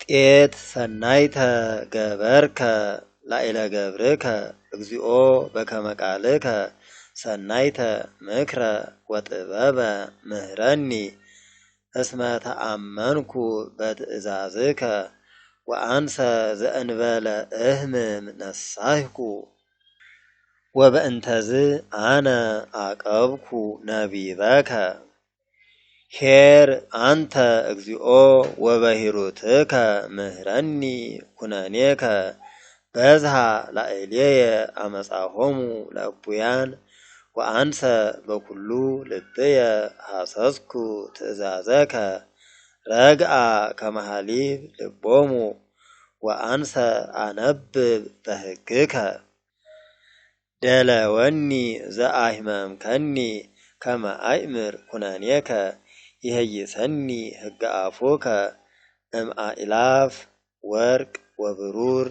ጤት ሰናይተ ገበርከ ላዕለ ገብርከ እግዚኦ በከመ ቃልከ ሰናይተ ምክረ ወጥበበ ምህረኒ እስመ ተአመንኩ በትእዛዝከ ወአንሰ ዘእንበለ እህምም ነሳህኩ ወበእንተዝ አነ አቀብኩ ነቢበከ ኄር አንተ እግዚኦ ወበሂሩትከ ምህረኒ ኩነኔከ በዝሃ ላዕሌየ አመፃሆሙ ለእቡያን ወአንሰ በኩሉ ልብየ ሐሰስኩ ትእዛዘከ ረግአ ከመ ሐሊብ ልቦሙ ወአንሰ አነብብ በሕግከ ደለወኒ ዘአሂመምከኒ ከመ አእምር ኩነኔከ ይሄይሰኒ ሕገ አፉከ እምአእላፍ ወርቅ ወብሩር